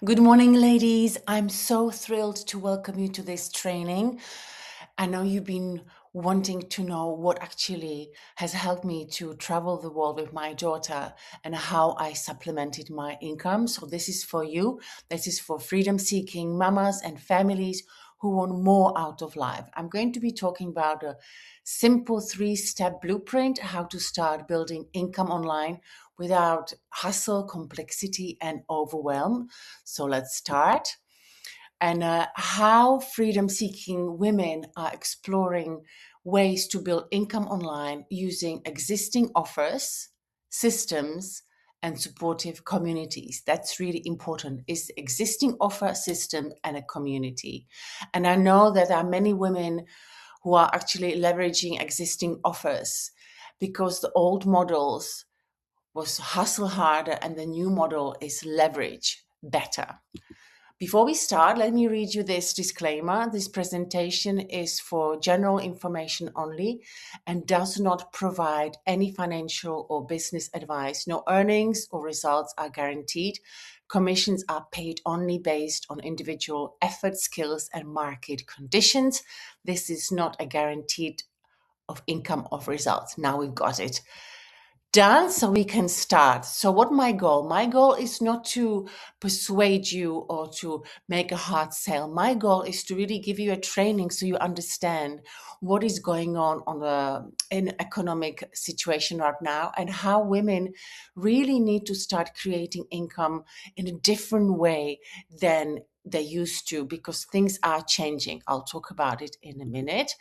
Good morning, ladies. I'm so thrilled to welcome you to this training. I know you've been wanting to know what actually has helped me to travel the world with my daughter and how I supplemented my income. So, this is for you. This is for freedom seeking mamas and families who want more out of life. I'm going to be talking about a simple 3-step blueprint how to start building income online without hustle, complexity, and overwhelm. So let's start. And how freedom seeking women are exploring ways to build income online using existing offers, systems, and supportive communities. That's really important. Is existing offer, system, and a community. And I know that there are many women who are actually leveraging existing offers because the old models was hustle harder and the new model is leverage better. Before we start, let me read you this disclaimer. This presentation is for general information only and does not provide any financial or business advice. No earnings or results are guaranteed. Commissions are paid only based on individual effort, skills, and market conditions. This is not a guaranteed of income of results. Now we've got it done so we can start. So what my goal is not to persuade you or to make a hard sell. My goal is to really give you a training so you understand what is going on the in economic situation right now and how women really need to start creating income in a different way than they used to, because things are changing. I'll talk about it in a minute.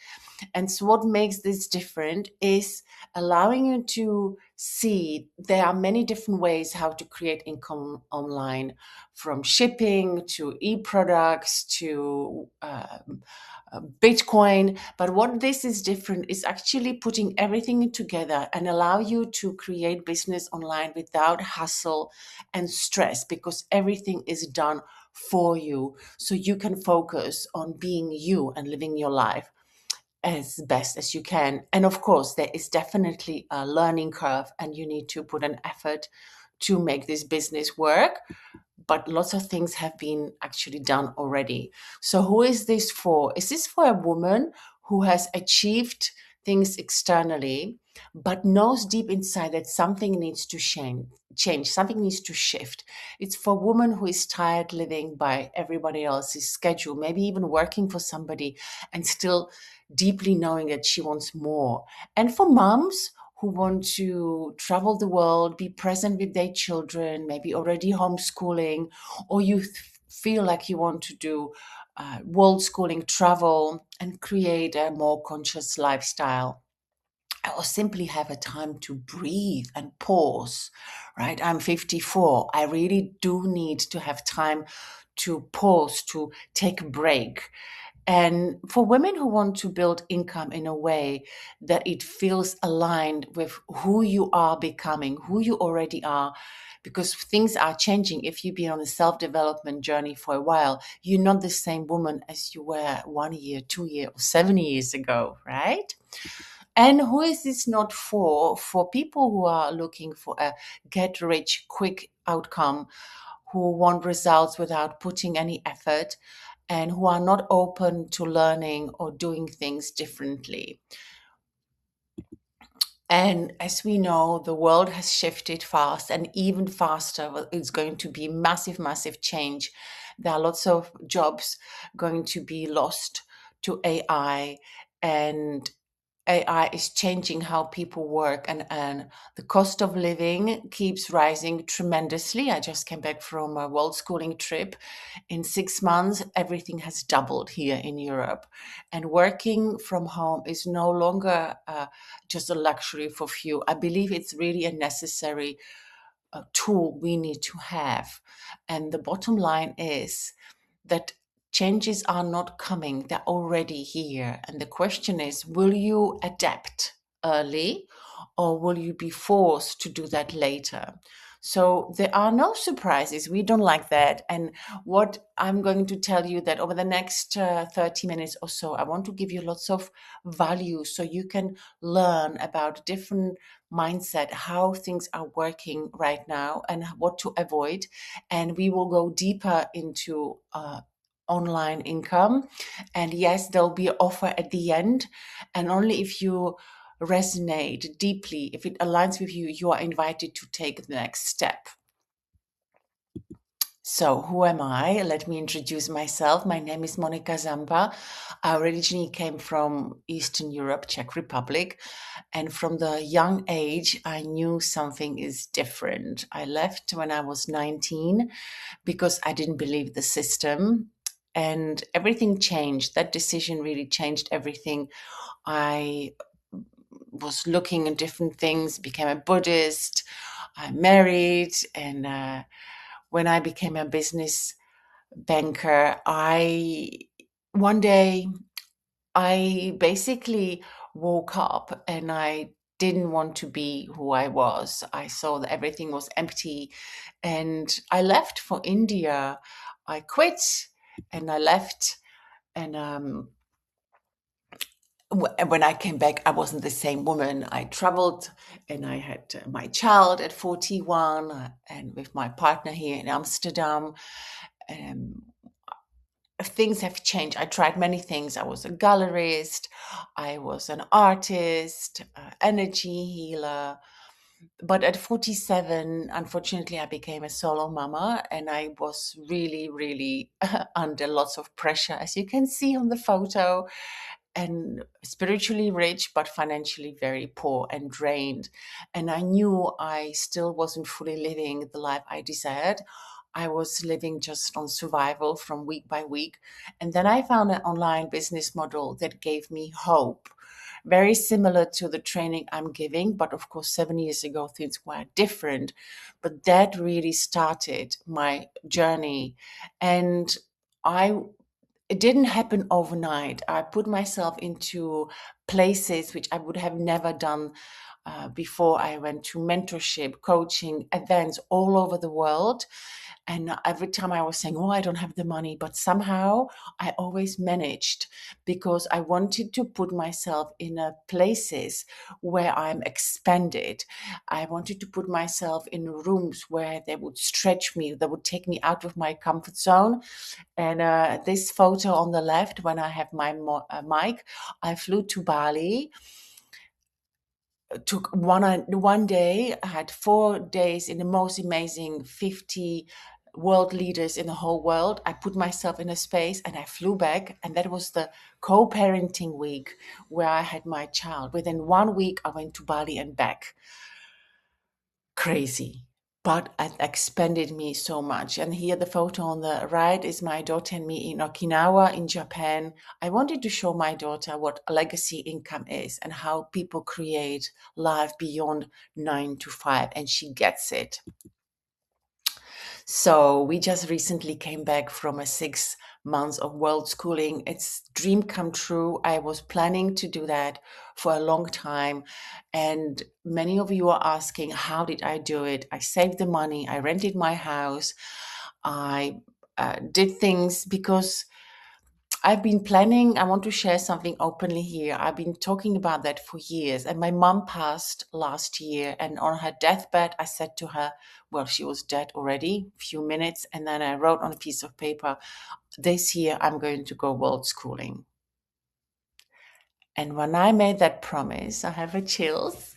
And so what makes this different is allowing you to see there are many different ways how to create income online, from shipping to e-products to Bitcoin. But what this is different is actually putting everything together and allow you to create business online without hustle and stress, because everything is done for you. So you can focus on being you and living your life as best as you can. And of course, there is definitely a learning curve and you need to put an effort to make this business work. But lots of things have been actually done already. So who is this for? Is this for a woman who has achieved things externally, but knows deep inside that something needs to change, something needs to shift? It's for a woman who is tired living by everybody else's schedule, maybe even working for somebody and still deeply knowing that she wants more. And for moms who want to travel the world, be present with their children, maybe already homeschooling, or you feel like you want to do world schooling travel and create a more conscious lifestyle, or simply have a time to breathe and pause, right? I'm 54. I really do need to have time to pause, to take a break. And for women who want to build income in a way that it feels aligned with who you are becoming, who you already are, because things are changing. If you've been on a self-development journey for a while, you're not the same woman as you were 1 year, 2 years, or 7 years ago, right? And who is this not for? For people who are looking for a get rich quick outcome, who want results without putting any effort, and who are not open to learning or doing things differently. And as we know, the world has shifted fast, and even faster, it's going to be massive, massive change. There are lots of jobs going to be lost to AI, and AI is changing how people work, and the cost of living keeps rising tremendously. I just came back from a world schooling trip. In 6 months, everything has doubled here in Europe. And working from home is no longer just a luxury for few. I believe it's really a necessary tool we need to have. And the bottom line is that changes are not coming, they're already here. And the question is, will you adapt early, or will you be forced to do that later? So there are no surprises. We don't like that. And what I'm going to tell you that over the next 30 minutes or so, I want to give you lots of value so you can learn about different mindset, how things are working right now and what to avoid. And we will go deeper into online income. And yes, there'll be an offer at the end. And only if you resonate deeply, if it aligns with you, you are invited to take the next step. So, who am I? Let me introduce myself. My name is Monika Zampa. I originally came from Eastern Europe, Czech Republic, and from the young age, I knew something is different. I left when I was 19 because I didn't believe the system, and everything changed. That decision really changed everything. I was looking at different things, became a Buddhist, I married, and when I became a business banker, I one day I basically woke up and I didn't want to be who I was. I saw that everything was empty and I left for India. I quit and I left and when I came back, I wasn't the same woman. I traveled and I had my child at 41 and with my partner here in Amsterdam. Um, Things have changed. I tried many things. I was a gallerist, I was an artist, energy healer. But at 47, unfortunately, I became a solo mama and I was really, really under lots of pressure, as you can see on the photo, and spiritually rich, but financially very poor and drained. And I knew I still wasn't fully living the life I desired. I was living just on survival from week by week. And then I found an online business model that gave me hope, very similar to the training I'm giving. But of course, 7 years ago, things were different. But that really started my journey. And I it didn't happen overnight. I put myself into places which I would have never done before. I went to mentorship, coaching, events all over the world. And every time I was saying, oh, I don't have the money, but somehow I always managed because I wanted to put myself in places where I'm expanded. I wanted to put myself in rooms where they would stretch me, that would take me out of my comfort zone. And this photo on the left, when I have my mic, I flew to Bali. Took one day. I had 4 days in the most amazing 50 world leaders in the whole world. I put myself in a space and I flew back. And that was the co-parenting week where I had my child. Within 1 week, I went to Bali and back. Crazy, but it expanded me so much. And here the photo on the right is my daughter and me in Okinawa in Japan. I wanted to show my daughter what legacy income is and how people create life beyond 9 to 5, and she gets it. So we just recently came back from a 6 months of world schooling. It's dream come true. I was planning to do that for a long time. And many of you are asking, how did I do it? I saved the money. I rented my house. I did things because I've been planning. I want to share something openly here. I've been talking about that for years. And my mom passed last year. And on her deathbed, I said to her, well, she was dead already, a few minutes. And then I wrote on a piece of paper, this year I'm going to go world schooling. And when I made that promise, I have a chills.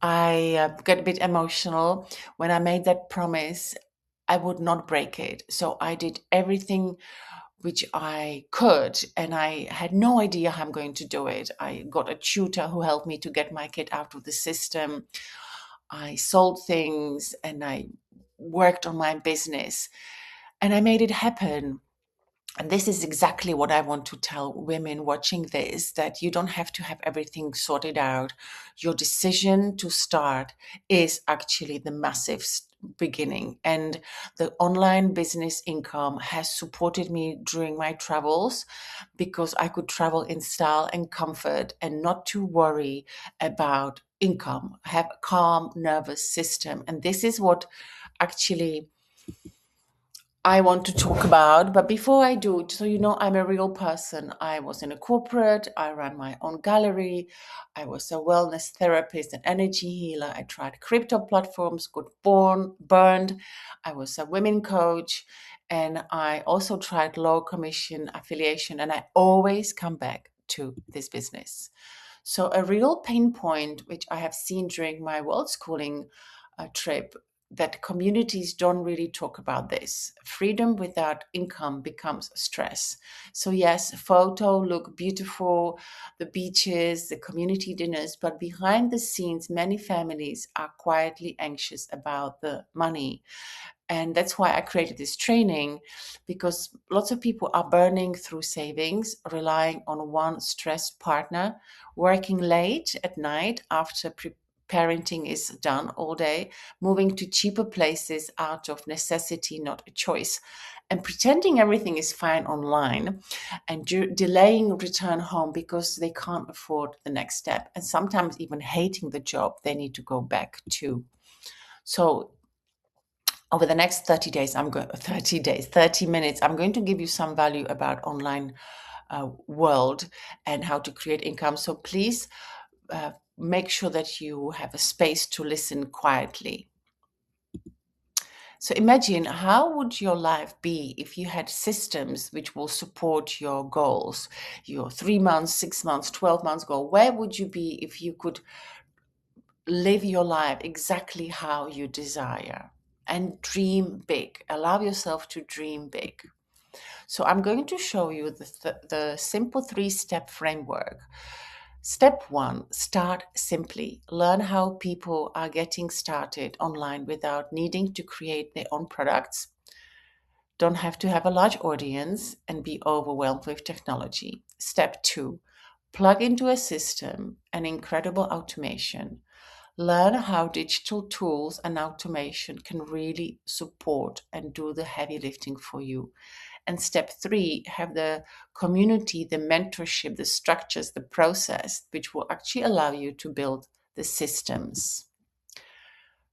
I got a bit emotional. When I made that promise, I would not break it. So I did everything which I could, and I had no idea how I'm going to do it. I got a tutor who helped me to get my kid out of the system. I sold things and I worked on my business and I made it happen. And this is exactly what I want to tell women watching this, that you don't have to have everything sorted out. Your decision to start is actually the massive beginning. And the online business income has supported me during my travels because I could travel in style and comfort and not to worry about income, have a calm nervous system. And this is what actually I want to talk about. But before I do, so you know, I'm a real person. I was in a corporate, I ran my own gallery, I was a wellness therapist and energy healer. I tried crypto platforms, burned. I was a women coach, and I also tried low commission affiliation, and I always come back to this business. So, a real pain point, which I have seen during my world schooling trip, that communities don't really talk about this. Freedom without income becomes stress. So, yes, photo look beautiful, the beaches, the community dinners, but behind the scenes, many families are quietly anxious about the money. And that's why I created this training, because lots of people are burning through savings, relying on one stressed partner, working late at night after parenting is done all day, moving to cheaper places out of necessity, not a choice, and pretending everything is fine online, and delaying return home because they can't afford the next step, and sometimes even hating the job they need to go back to. So over the next 30 days, 30 minutes, I'm going to give you some value about online world and how to create income. So please make sure that you have a space to listen quietly. So imagine, how would your life be if you had systems which will support your goals, your 3 months, 6 months, 12 months goal? Where would you be if you could live your life exactly how you desire? And dream big. Allow yourself to dream big. So I'm going to show you the simple three-step framework. Step one, start simply. Learn how people are getting started online without needing to create their own products. Don't have to have a large audience and be overwhelmed with technology. Step two, plug into a system an incredible automation. Learn how digital tools and automation can really support and do the heavy lifting for you. And step three, have the community, the mentorship, the structures, the process, which will actually allow you to build the systems.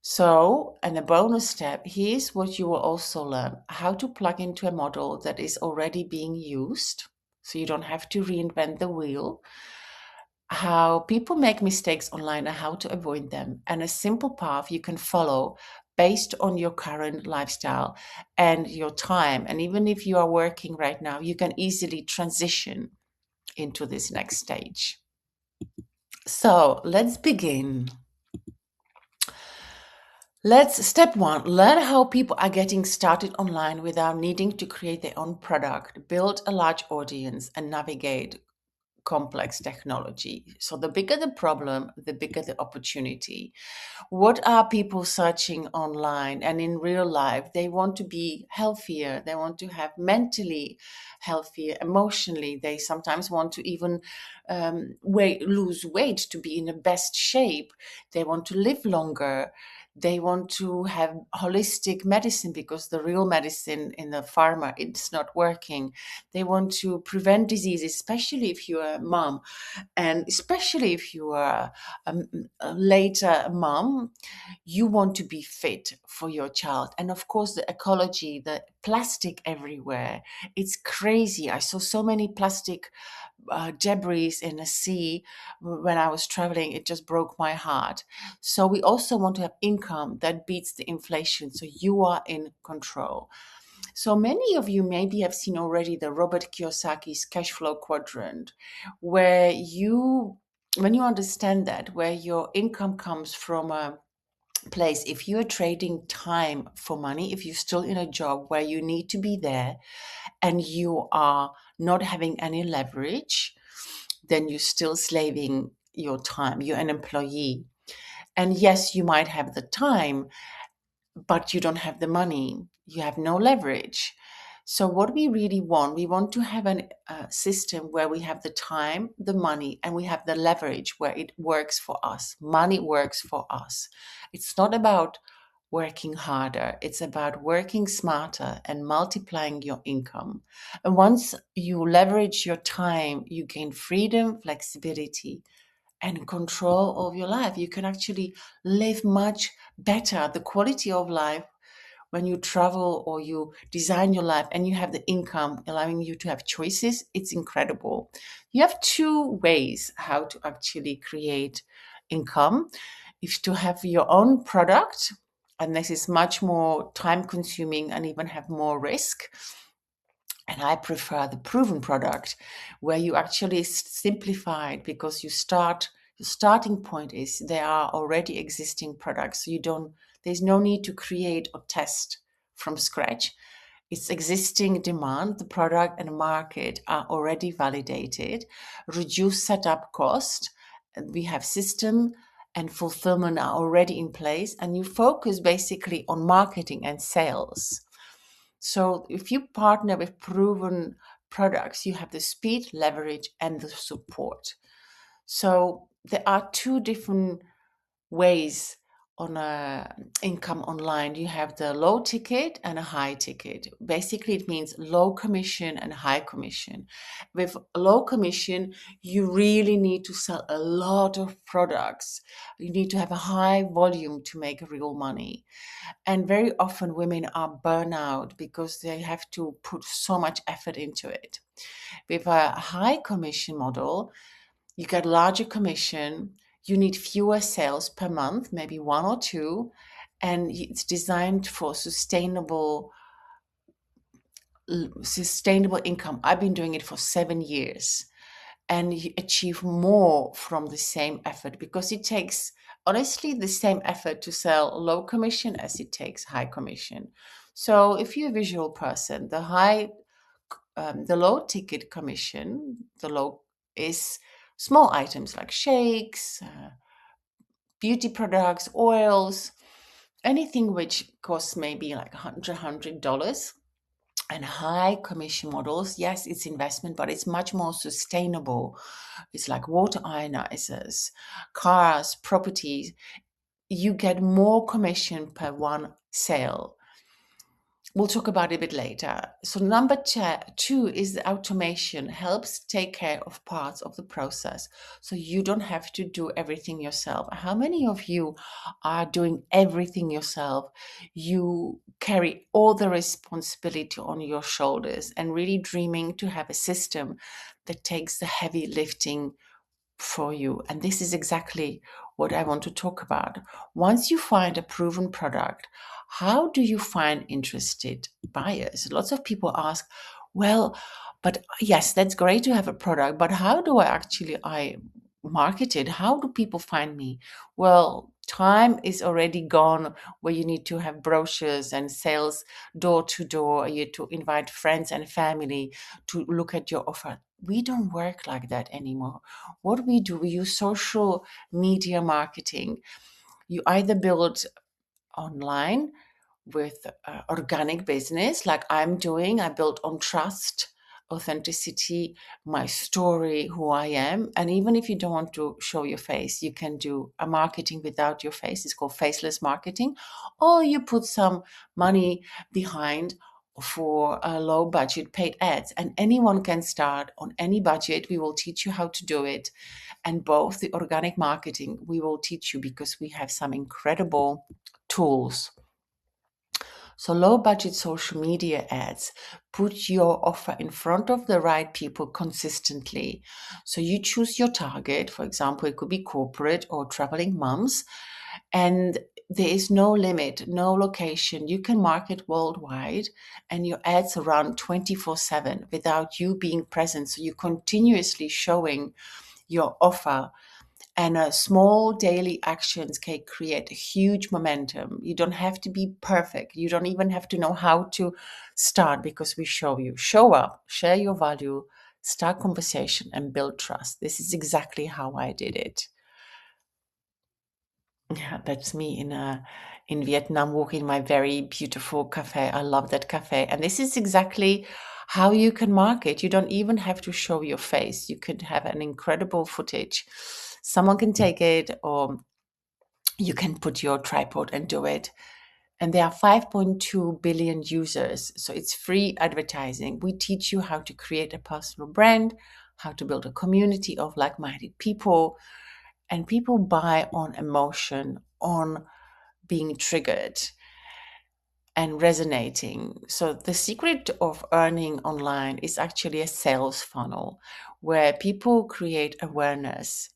So, and a bonus step, here's what you will also learn: how to plug into a model that is already being used. So you don't have to reinvent the wheel. How people make mistakes online and how to avoid them, and a simple path you can follow based on your current lifestyle and your time. And even if you are working right now, you can easily transition into this next stage. So let's begin. Let's step one, learn how people are getting started online without needing to create their own product, build a large audience, and navigate complex technology. So the bigger the problem, the bigger the opportunity. What are people searching online and in real life? They want to be healthier. They want to have mentally healthier, emotionally. They sometimes want to even lose weight to be in the best shape. They want to live longer. They want to have holistic medicine because the real medicine in the pharma, it's not working. They want to prevent disease, especially if you're a mom, and especially if you are a later mom, you want to be fit for your child. And of course, the ecology, the plastic everywhere, it's crazy. I saw so many plastic debris in the sea when I was traveling. It just broke my heart. So we also want to have income that beats the inflation, so you are in control. So many of you maybe have seen already the Robert Kiyosaki's cash flow quadrant, where when you understand that, where your income comes from a place, if you are trading time for money, if you're still in a job where you need to be there and you are not having any leverage, then you're still slaving your time. You're an employee. And yes, you might have the time, but you don't have the money, you have no leverage. So, what we really want, we want to have a system where we have the time, the money, and we have the leverage where it works for us. Money works for us. It's not about working harder, it's about working smarter and multiplying your income. And once you leverage your time, you gain freedom, flexibility, and control of your life. You can actually live much better. The quality of life when you travel or you design your life and you have the income allowing you to have choices, it's incredible. You have two ways how to actually create income. If to have your own product, and this is much more time consuming and even have more risk. And I prefer the proven product where you actually simplify it, because your starting point is there are already existing products. So you don't, there's no need to create or test from scratch. It's existing demand, the product and the market are already validated, reduce setup cost. And we have system and fulfillment are already in place, and you focus basically on marketing and sales. So if you partner with proven products, you have the speed, leverage, and the support. So there are two different ways on a income online. You have the low ticket and a high ticket. Basically, it means low commission and high commission. With low commission, you really need to sell a lot of products. You need to have a high volume to make real money. And very often women are burnout because they have to put so much effort into it. With a high commission model, you get larger commission, you need fewer sales per month, maybe one or two, and it's designed for sustainable income. I've been doing it for 7 years, and you achieve more from the same effort, because it takes honestly the same effort to sell low commission as it takes high commission. So if you're a visual person, the low ticket commission, the low is small items like shakes, beauty products, oils, anything which costs maybe like $100. And high commission models, yes, it's investment, but it's much more sustainable. It's like water ionizers, cars, properties. You get more commission per one sale. We'll talk about it a bit later. So number two is the automation helps take care of parts of the process. So you don't have to do everything yourself. How many of you are doing everything yourself? You carry all the responsibility on your shoulders and really dreaming to have a system that takes the heavy lifting for you. And this is exactly what I want to talk about. Once you find a proven product, how do you find interested buyers? Lots of people ask, well, but yes, that's great to have a product, but how do I market it? How do people find me? Well, time is already gone where you need to have brochures and sales door to door. You to invite friends and family to look at your offer. We don't work like that anymore. What we do, we use social media marketing. You either build online with organic business like I'm doing. I built on trust, authenticity, my story, who I am. And even if you don't want to show your face, you can do a marketing without your face. It's called faceless marketing. Or you put some money behind for a low budget paid ads, and anyone can start on any budget. We will teach you how to do it. And both the organic marketing we will teach you, because we have some incredible tools. So low budget social media ads put your offer in front of the right people consistently. So you choose your target. For example, it could be corporate or traveling moms. And there is no limit, no location. You can market worldwide, and your ads run 24/7 without you being present. So you're continuously showing your offer, and small daily actions can create a huge momentum. You don't have to be perfect. You don't even have to know how to start, because we show you. Show up, share your value, start conversation, and build trust. This is exactly how I did it. Yeah, that's me in Vietnam, walking my very beautiful cafe. I love that cafe. And this is exactly how you can market. You don't even have to show your face. You could have an incredible footage. Someone can take it, or you can put your tripod and do it. And there are 5.2 billion users. So it's free advertising. We teach you how to create a personal brand, how to build a community of like-minded people. And people buy on emotion, on being triggered. and resonating. So, the secret of earning online is actually a sales funnel where people create awareness.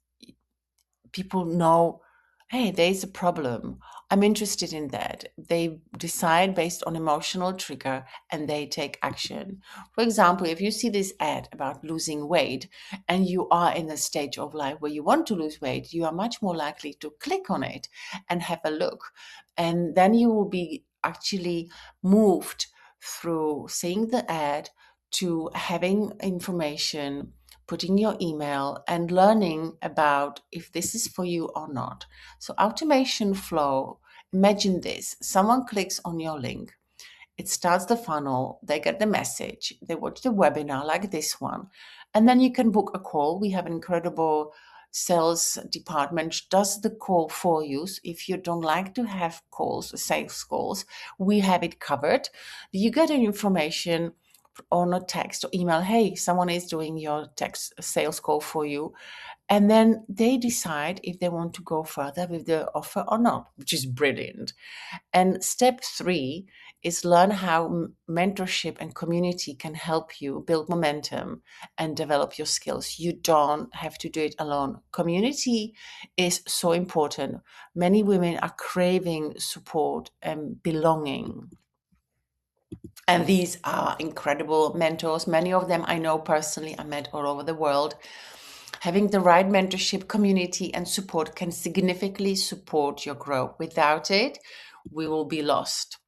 People know, hey, there's a problem. I'm interested in that. They decide based on emotional trigger and they take action. For example, if you see this ad about losing weight and you are in a stage of life where you want to lose weight, you are much more likely to click on it and have a look. And then you will be actually moved through seeing the ad to having information, putting your email, and learning about if this is for you or not. So, automation flow, imagine this: someone clicks on your link, it starts the funnel, they get the message, they watch the webinar like this one, and then you can book a call. We have an incredible sales department which does the call for you. So if you don't like to have calls, sales calls, we have it covered. You get an information on a text or email, hey, someone is doing your text sales call for you, and then they decide if they want to go further with the offer or not, which is brilliant. And step three is learn how mentorship and community can help you build momentum and develop your skills. You don't have to do it alone. Community is so important. Many women are craving support and belonging. And these are incredible mentors. Many of them I know personally, I met all over the world. Having the right mentorship, community, and support can significantly support your growth. Without it, we will be lost.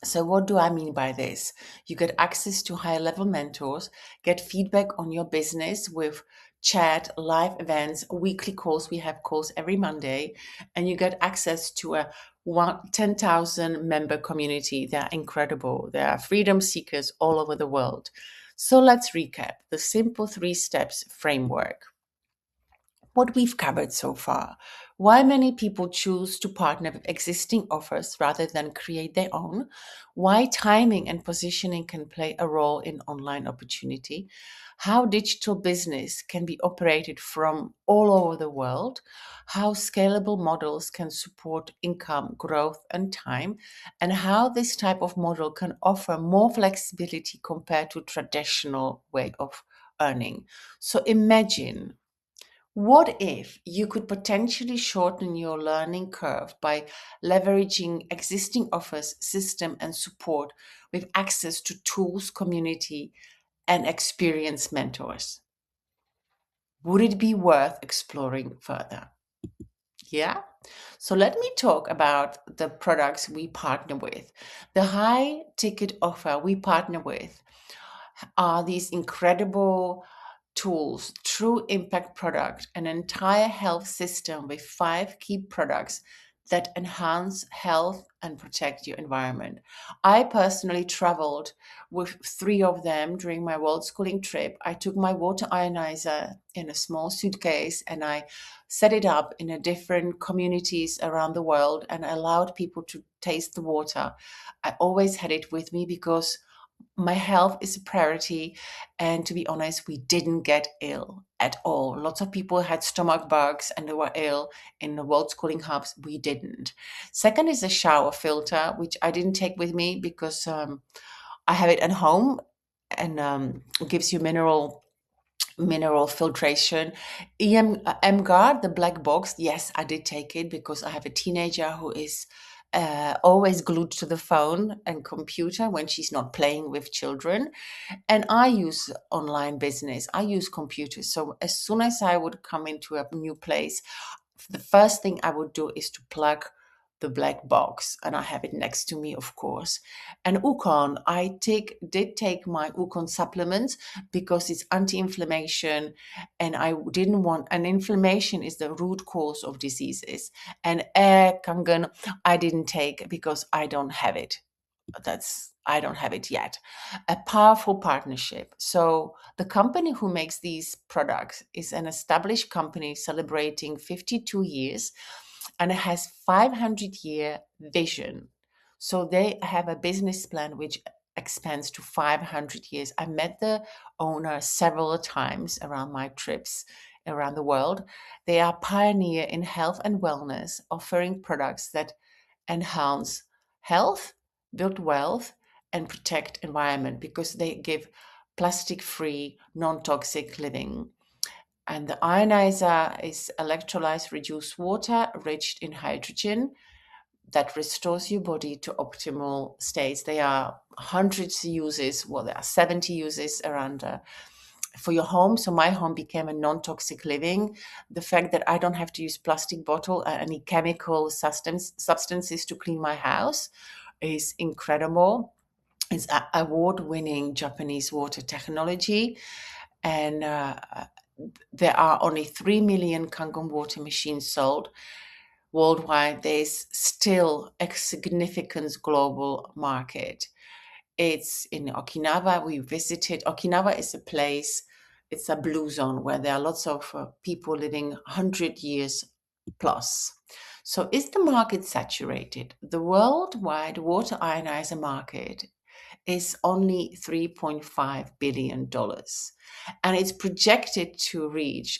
So, what do I mean by this? You get access to high level mentors, get feedback on your business with chat, live events, weekly calls. We have calls every Monday, and you get access to a 10,000 member community. They're incredible. There are freedom seekers all over the world. So, let's recap the simple 3 steps framework. What we've covered so far, why many people choose to partner with existing offers rather than create their own, why timing and positioning can play a role in online opportunity, how digital business can be operated from all over the world, how scalable models can support income, growth, and time, and how this type of model can offer more flexibility compared to traditional way of earning. So imagine, what if you could potentially shorten your learning curve by leveraging existing offers, system, and support with access to tools, community, and experienced mentors? Would it be worth exploring further? Yeah. So let me talk about the products we partner with. The high ticket offer we partner with are these incredible tools, true impact product, an entire health system with 5 key products that enhance health and protect your environment. I personally traveled with 3 of them during my world schooling trip. I took my water ionizer in a small suitcase and I set it up in a different communities around the world and allowed people to taste the water. I always had it with me because my health is a priority. And to be honest, we didn't get ill at all. Lots of people had stomach bugs and they were ill in the world schooling hubs. We didn't. Second is a shower filter, which I didn't take with me because I have it at home and it gives you mineral filtration. MGuard, the black box, yes, I did take it because I have a teenager who is always glued to the phone and computer when she's not playing with children. And I use online business, I use computers. So as soon as I would come into a new place, the first thing I would do is to plug the black box, and I have it next to me, of course. And Ukon, did take my Ukon supplements because it's anti-inflammation, and I didn't want. And inflammation is the root cause of diseases. And air kangen, I didn't take because I don't have it. I don't have it yet. A powerful partnership. So the company who makes these products is an established company celebrating 52 years and it has 500-year vision. So they have a business plan which expands to 500 years. I met the owner several times around my trips around the world. They are pioneer in health and wellness, offering products that enhance health, build wealth, and protect environment because they give plastic-free, non-toxic living. And the ionizer is electrolyzed reduced water rich in hydrogen that restores your body to optimal states. There are hundreds of uses, well, there are 70 uses around for your home. So my home became a non-toxic living. The fact that I don't have to use plastic bottle and any chemical substances to clean my house is incredible. It's award-winning Japanese water technology, and there are only 3 million Kangen water machines sold worldwide. There's still a significant global market. It's in Okinawa. We visited. Okinawa is a place, it's a blue zone where there are lots of people living 100 years plus. So is the market saturated? The worldwide water ionizer market is only $3.5 billion, and it's projected to reach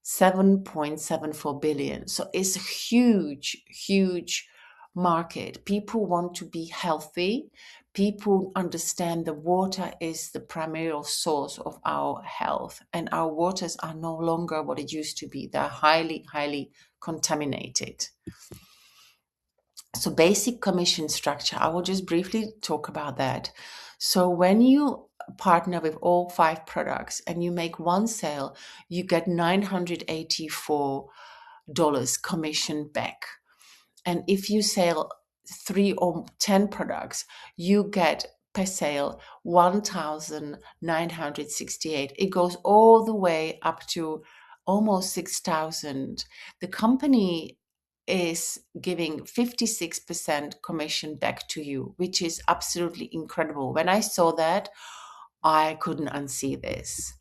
7.74 billion. So it's a huge, huge market. People want to be healthy. People understand the water is the primary source of our health, and our waters are no longer what it used to be. They're highly, highly contaminated. So basic commission structure, I will just briefly talk about that. So when you partner with all 5 products and you make one sale, you get $984 commission back. And if you sell 3 or 10 products, you get per sale 1,968. It goes all the way up to almost 6,000. The company is giving 56% commission back to you, which is absolutely incredible. When I saw that, I couldn't unsee this.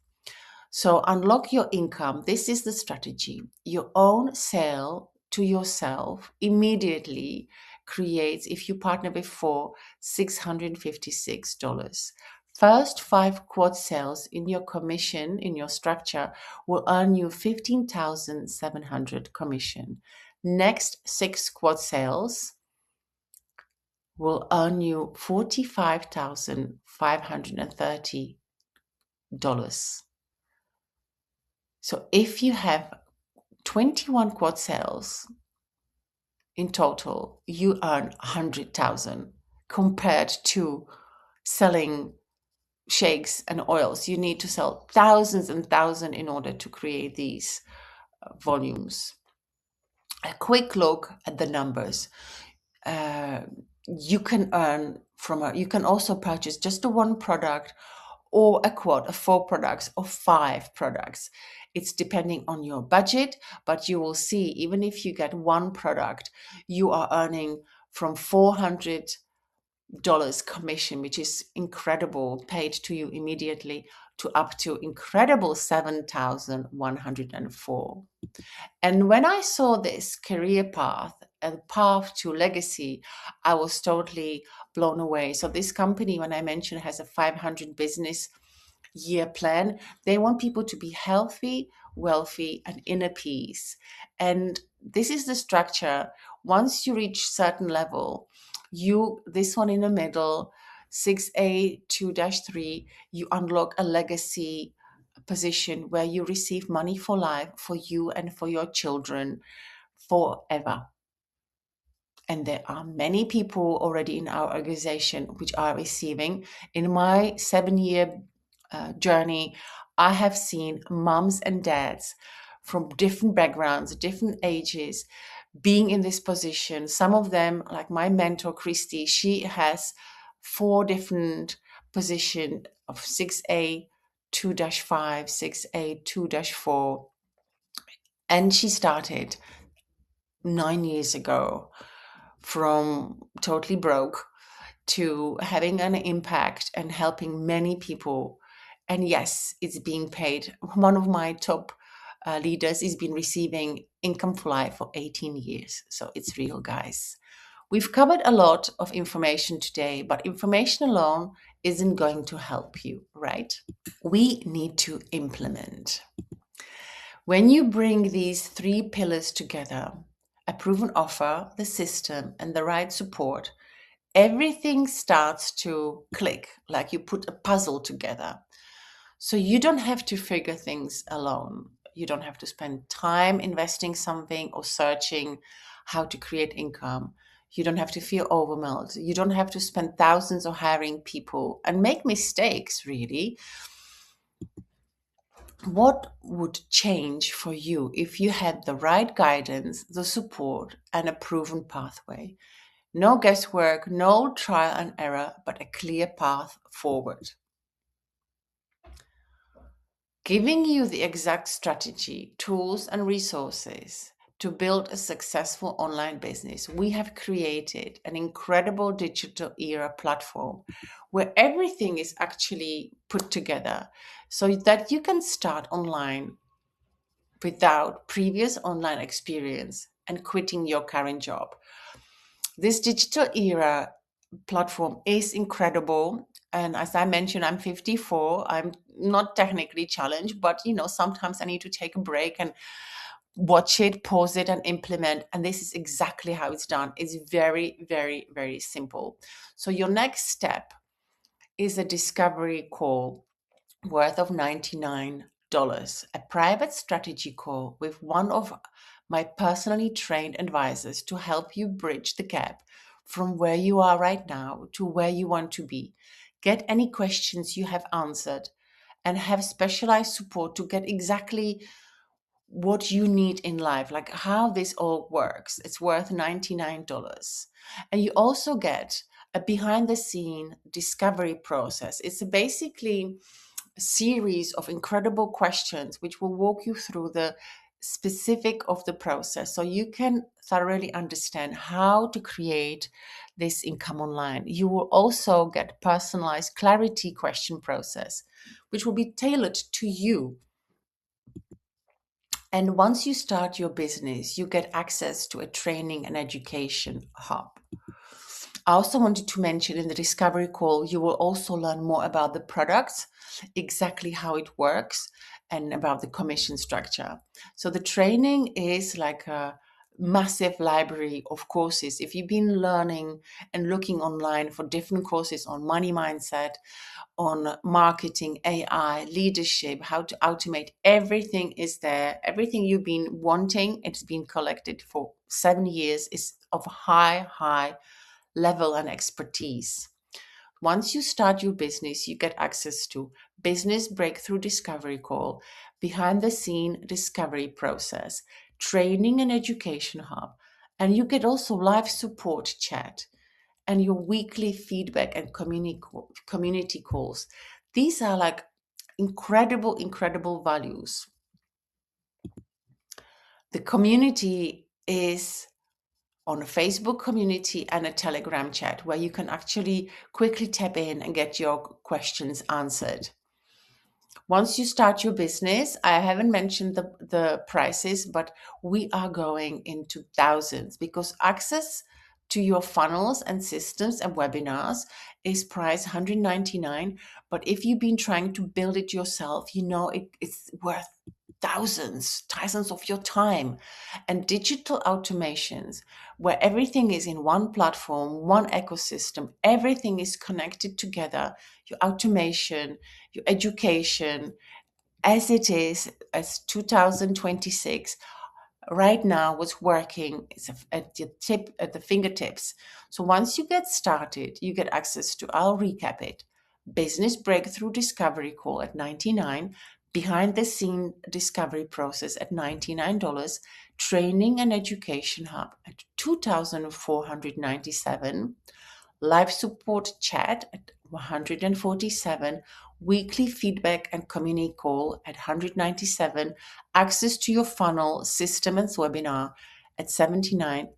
So unlock your income. This is the strategy. Your own sale to yourself immediately creates, if you partner with 4, $656. First 5 quad sales in your commission, in your structure, will earn you 15,700 commission. Next 6 quad sales will earn you $45,530. So if you have 21 quad sales in total, you earn 100,000 compared to selling shakes and oils. You need to sell thousands and thousands in order to create these volumes. A quick look at the numbers. You can earn you can also purchase just the one product or a quad of 4 products or 5 products. It's depending on your budget, but you will see, even if you get one product, you are earning from $400 commission, which is incredible, paid to you immediately, to up to incredible 7,104. And when I saw this career path, a path to legacy, I was totally blown away. So this company, when I mentioned, has a 500 business year plan. They want people to be healthy, wealthy, and inner peace. And this is the structure. Once you reach certain level, this one in the middle, 6A 2-3, you unlock a legacy position where you receive money for life for you and for your children forever. And there are many people already in our organization which are receiving. In my 7-year journey, I have seen moms and dads from different backgrounds, different ages, being in this position. Some of them, like my mentor, Christy, she has 4 different positions of 6A 2-5, 6A 2-4. And she started 9 years ago from totally broke to having an impact and helping many people. And yes, it's being paid. One of my top leaders has been receiving income for life for 18 years. So it's real, guys. We've covered a lot of information today, but information alone isn't going to help you, right? We need to implement. When you bring these 3 pillars together, a proven offer, the system, and the right support, everything starts to click, like you put a puzzle together. So you don't have to figure things alone. You don't have to spend time investing something or searching how to create income. You don't have to feel overwhelmed. You don't have to spend thousands on hiring people and make mistakes, really. What would change for you if you had the right guidance, the support, and a proven pathway? No guesswork, no trial and error, but a clear path forward. Giving you the exact strategy, tools, and resources to build a successful online business, we have created an incredible digital era platform where everything is actually put together so that you can start online without previous online experience and quitting your current job. This digital era platform is incredible. And as I mentioned, I'm 54. I'm not technically challenged, but sometimes I need to take a break and watch it, pause it, and implement. And this is exactly how it's done. It's very, very, very simple. So your next step is a discovery call worth of $99, a private strategy call with one of my personally trained advisors to help you bridge the gap from where you are right now to where you want to be. Get any questions you have answered and have specialized support to get exactly what you need in life, like how this all works. It's worth $99. And you also get a behind the scene discovery process. It's basically series of incredible questions which will walk you through the specific of the process so you can thoroughly understand how to create this income online. You will also get personalized clarity question process which will be tailored to you. And once you start your business, you get access to a training and education hub. I also wanted to mention in the discovery call, you will also learn more about the products, exactly how it works, and about the commission structure. So the training is like a massive library of courses. If you've been learning and looking online for different courses on money mindset, on marketing, AI, leadership, how to automate, everything is there. Everything you've been wanting, it's been collected for 7 years, is of high level and expertise. Once you start your business, you get access to business breakthrough discovery call, behind the scene discovery process, training and education hub, and you get also live support chat and your weekly feedback and community calls. These are like incredible values. The community is on a Facebook community and a Telegram chat where you can actually quickly tap in and get your questions answered. Once you start your business, I haven't mentioned the prices, but we are going into thousands because access to your funnels and systems and webinars is priced $199. But if you've been trying to build it yourself, it's worth thousands of your time. And digital automations where everything is in one platform, one ecosystem, everything is connected together, your automation, your education, as it is as 2026 right now, what's working is at the fingertips. So once you get started, you get access to, I'll recap it, business breakthrough discovery call at 99, behind the scene discovery process at $99, training and education hub at 2,497, live support chat at 147, weekly feedback and community call at 197, access to your funnel, system and webinar at 79,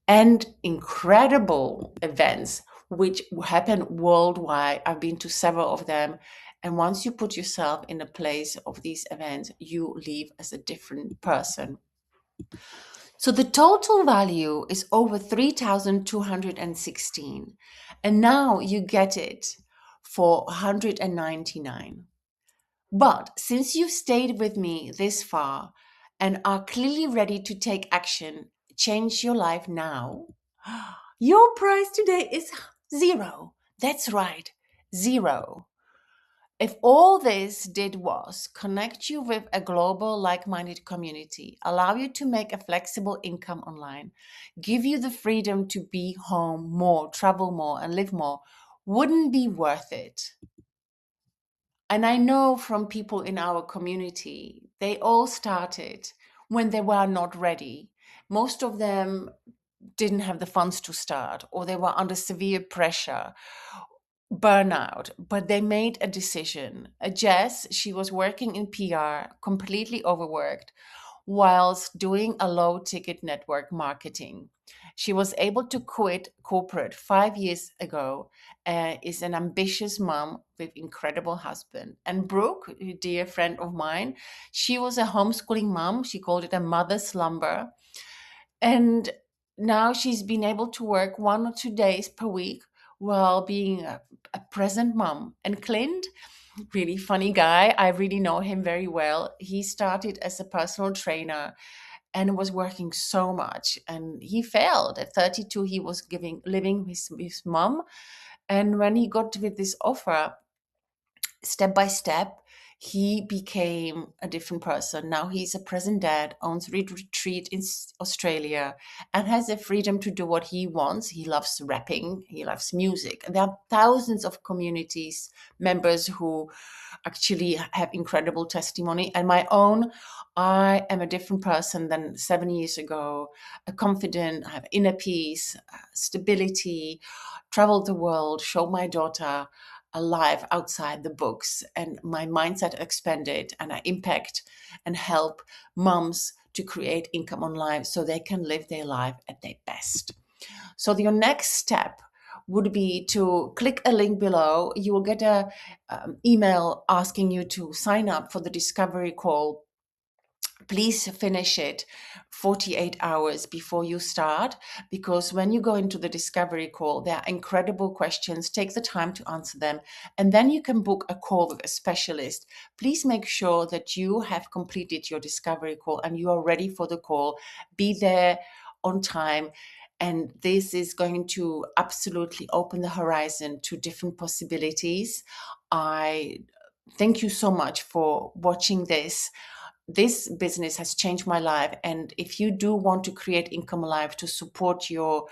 and incredible events which happen worldwide. I've been to several of them. And once you put yourself in the place of these events, you leave as a different person. So the total value is over 3,216. And now you get it for 199. But since you've stayed with me this far and are clearly ready to take action, change your life now, Your price today is zero. That's right, zero. If all this did was connect you with a global like minded community, allow you to make a flexible income online, give you the freedom to be home more, travel more, and live more, wouldn't be worth it. And I know from people in our community, they all started when they were not ready. Most of them didn't have the funds to start, or they were under severe pressure, burnout, but they made a decision. Jess, she was working in PR, completely overworked, whilst doing a low ticket network marketing. She was able to quit corporate 5 years ago, is an ambitious mom with incredible husband. And Brooke, a dear friend of mine, she was a homeschooling mom. She called it a mother slumber. And now she's been able to work 1 or 2 days per week while being a present mom. And Clint, really funny guy, I really know him very well. He started as a personal trainer and was working so much, and he failed. At 32 he was giving living with his mom, and when he got with this offer, step by step, he became a different person. Now he's a present dad, owns a retreat in Australia, and has the freedom to do what he wants. He loves rapping, he loves music. And there are thousands of communities members who actually have incredible testimony. And my own, I am a different person than 7 years ago, a confident, I have inner peace, stability, traveled the world, showed my daughter a life outside the books, and my mindset expanded, and I impact and help moms to create income online so they can live their life at their best. So your next step would be to click a link below. You will get a email asking you to sign up for the discovery call. Please finish it 48 hours before you start, because when you go into the discovery call, there are incredible questions. Take the time to answer them, and then you can book a call with a specialist. Please make sure that you have completed your discovery call and you are ready for the call. Be there on time. And this is going to absolutely open the horizon to different possibilities. I thank you so much for watching this. This business has changed my life. And if you do want to create income life to support your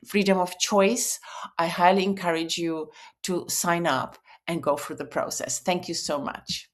freedom of choice, I highly encourage you to sign up and go through the process. Thank you so much.